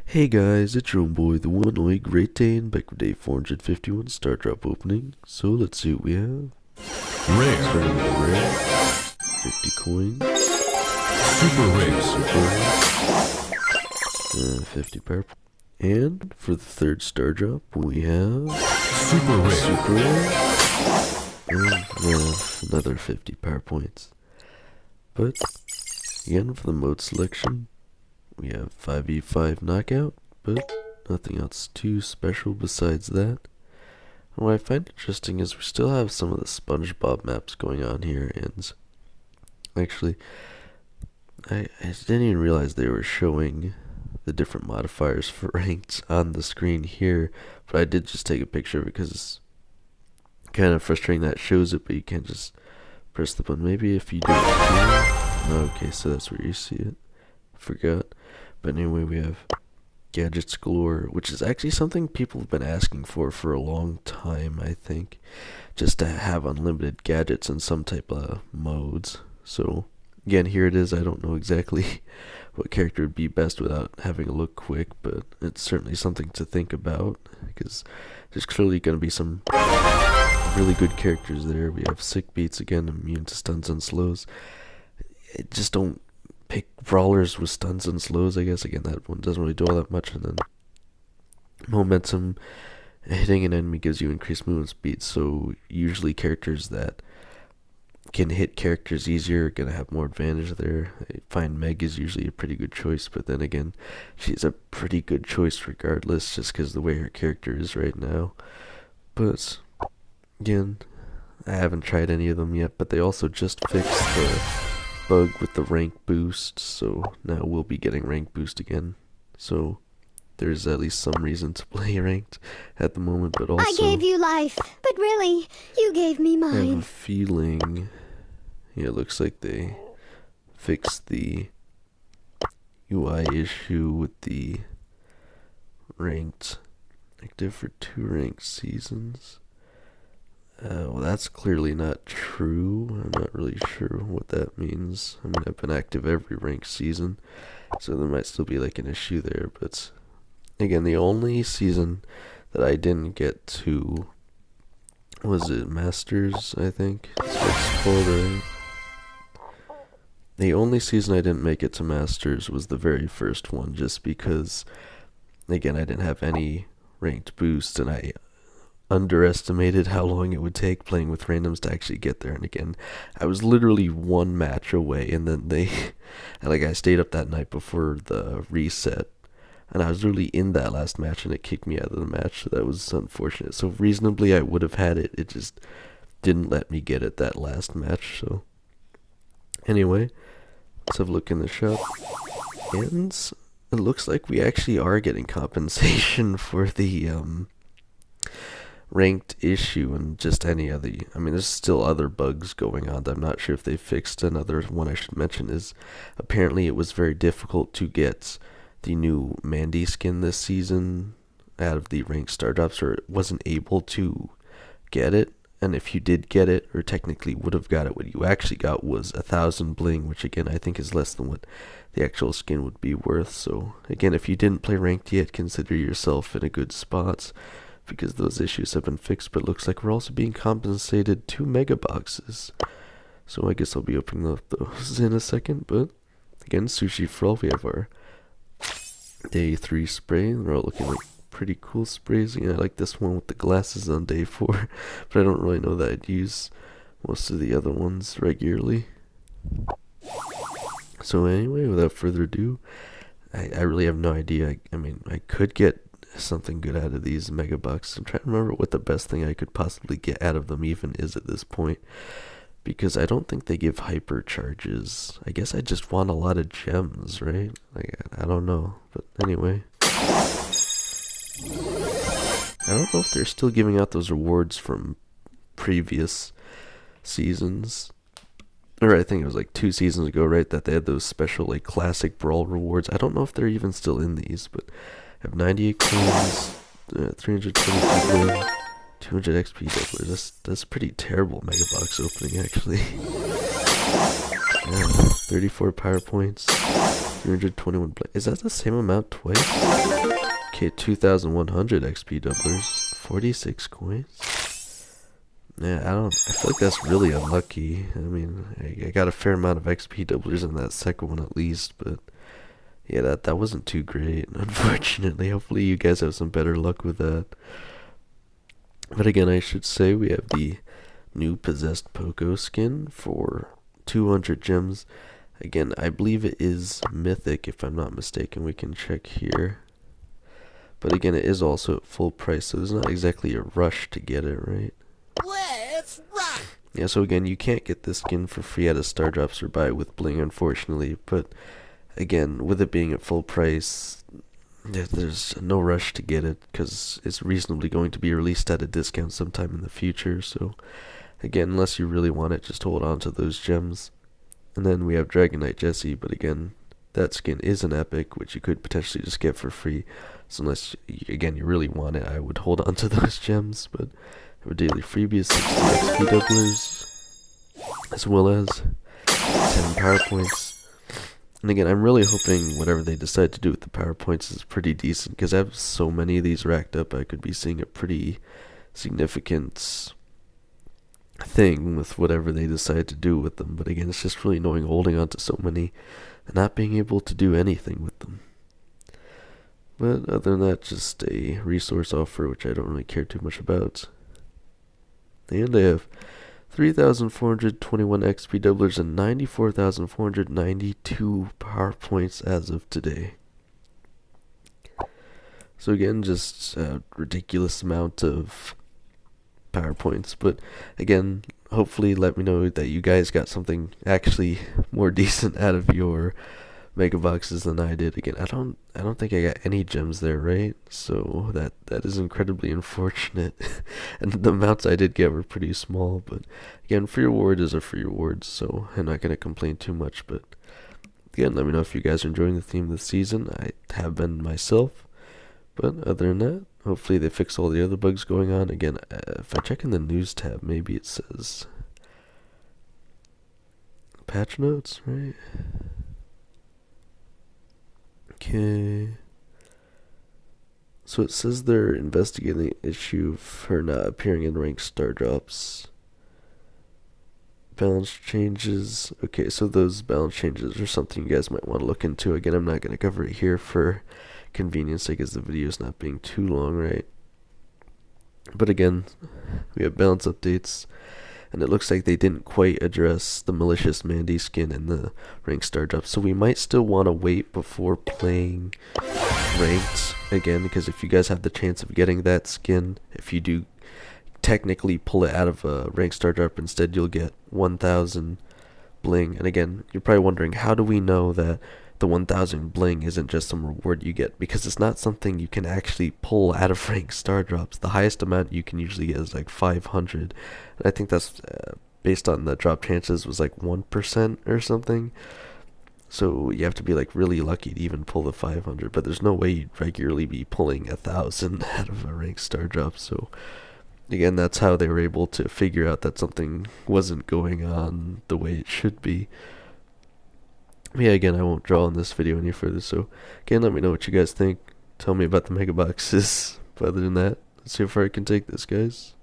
Hey guys, it's your own boy, the one and only Great Dane, back with day 451 Star Drop opening. So let's see what we have. Rare, Starting with a rare, 50 coins, super rare, super rare, 50 power. And for the third Star Drop, we have super rare, super rare, and another 50 power points. But again, for the mode selection, we have 5v5 knockout, but nothing else too special besides that. And what I find interesting is we still have some of the SpongeBob maps going on here, and actually, I didn't even realize they were showing the different modifiers for ranked on the screen here, but I did just take a picture because it's kind of frustrating that it shows it, but you can't just press the button. Maybe if you do it here. Okay, so that's where you see it. Forgot. But anyway, we have Gadgets Galore, which is actually something people have been asking for a long time, I think. Just to have unlimited gadgets in some type of modes. So, again, here it is. I don't know exactly what character would be best without having a look quick, but it's certainly something to think about, because there's clearly going to be some really good characters there. We have Sick Beats, again, immune to stuns and slows. Just don't pick brawlers with stuns and slows, I guess. Again, that one doesn't really do all that much. And then momentum, hitting an enemy gives you increased movement speed, so usually characters that can hit characters easier are going to have more advantage there. I find Meg is usually a pretty good choice, but then again, she's a pretty good choice regardless, just because the way her character is right now. But again, I haven't tried any of them yet, but they also just fixed the bug with the rank boost, so now we'll be getting rank boost again. So there's at least some reason to play ranked at the moment, but also I gave you life, but really, you gave me I have a mine. feeling, yeah, it looks like they fixed the UI issue with the ranked active for 2 ranked seasons. Well, that's clearly not true. I'm not really sure what that means. I mean, I've been active every ranked season, so there might still be like an issue there. But again, the only season that I didn't get to was it Masters, I think. That's what it's called, right? The only season I didn't make it to Masters was the very first one, just because, again, I didn't have any ranked boost, and I underestimated how long it would take playing with randoms to actually get there. And again, I was literally one match away, and then I stayed up that night before the reset, and I was literally in that last match, and it kicked me out of the match, so that was unfortunate. So reasonably, I would have had it. It just didn't let me get it that last match. So anyway, let's have a look in the shop, and it looks like we actually are getting compensation for the ranked issue and just any other. I mean, there's still other bugs going on. I'm not sure if they fixed. Another one I should mention is apparently it was very difficult to get the new Mandy skin this season out of the ranked star drops, or it wasn't able to get it. And if you did get it, or technically would have got it, what you actually got was 1,000 bling, which again I think is less than what the actual skin would be worth. So again, if you didn't play ranked yet, consider yourself in a good spot, because those issues have been fixed. But it looks like we're also being compensated 2 mega boxes, so I guess I'll be opening up those in a second. But again, Sushi for All, we have our day 3 spray, and they're all looking like pretty cool sprays. I like this one with the glasses on day 4, but I don't really know that I'd use most of the other ones regularly. So anyway, without further ado, I really have no idea. I mean, I could get something good out of these mega bucks. I'm trying to remember what the best thing I could possibly get out of them even is at this point, because I don't think they give hyper charges. I guess I just want a lot of gems, right? Like, I don't know, but anyway, I don't know if they're still giving out those rewards from previous seasons, or I think it was like 2 seasons ago, right, that they had those special like classic brawl rewards. I don't know if they're even still in these, but I have 98 coins, 322 gold, 200 XP doublers. That's pretty terrible mega box opening, actually. Yeah, 34 power points, 321 bling. Is that the same amount twice? Okay, 2,100 XP doublers. 46 coins. Yeah, I feel like that's really unlucky. I mean, I got a fair amount of XP doublers in that second one at least, but yeah, that wasn't too great, unfortunately. Hopefully you guys have some better luck with that. But again, I should say we have the new Possessed Poco skin for 200 gems. Again, I believe it is mythic, if I'm not mistaken. We can check here. But again, it is also at full price, so there's not exactly a rush to get it, right? Let's rock! Yeah, so again, you can't get this skin for free out of Star Drops or buy it with bling, unfortunately. But again, with it being at full price, there's no rush to get it, because it's reasonably going to be released at a discount sometime in the future. So again, unless you really want it, just hold on to those gems. And then we have Dragon Knight Jesse, but again, that skin is an epic, which you could potentially just get for free. So unless, again, you really want it, I would hold on to those gems. But our daily freebie is 60 XP doublers, as well as 10 power points. And again, I'm really hoping whatever they decide to do with the power points is pretty decent, because I have so many of these racked up, I could be seeing a pretty significant thing with whatever they decide to do with them. But again, it's just really annoying holding on to so many and not being able to do anything with them. But other than that, just a resource offer, which I don't really care too much about. And I have 3,421 XP doublers and 94,492 power points as of today. So again, just a ridiculous amount of power points. But again, hopefully let me know that you guys got something actually more decent out of your mega boxes than I did. Again, I don't think I got any gems there, right? So that is incredibly unfortunate. And the amounts I did get were pretty small, but again, free reward is a free reward, so I'm not gonna complain too much. But again, let me know if you guys are enjoying the theme this season. I have been myself. But other than that, hopefully they fix all the other bugs going on. Again, if I check in the news tab, maybe it says patch notes, right? Okay. So it says they're investigating the issue for not appearing in ranked star drops. Balance changes. Okay, so those balance changes are something you guys might want to look into. Again, I'm not going to cover it here for convenience sake, as the video is not being too long, right? But again, we have balance updates, and it looks like they didn't quite address the malicious Mandy skin in the ranked star drop, so we might still want to wait before playing ranked again, because if you guys have the chance of getting that skin, if you do technically pull it out of a ranked star drop instead, you'll get 1,000 bling. And again, you're probably wondering, how do we know that the 1,000 bling isn't just some reward you get? Because it's not something you can actually pull out of ranked star drops. The highest amount you can usually get is like 500, and I think that's based on the drop chances was like 1% or something. So you have to be like really lucky to even pull the 500, but there's no way you'd regularly be pulling 1,000 out of a ranked star drop. So again, that's how they were able to figure out that something wasn't going on the way it should be. Yeah, again, I won't draw on this video any further, so again, let me know what you guys think. Tell me about the mega boxes. But other than that, let's see how far I can take this, guys.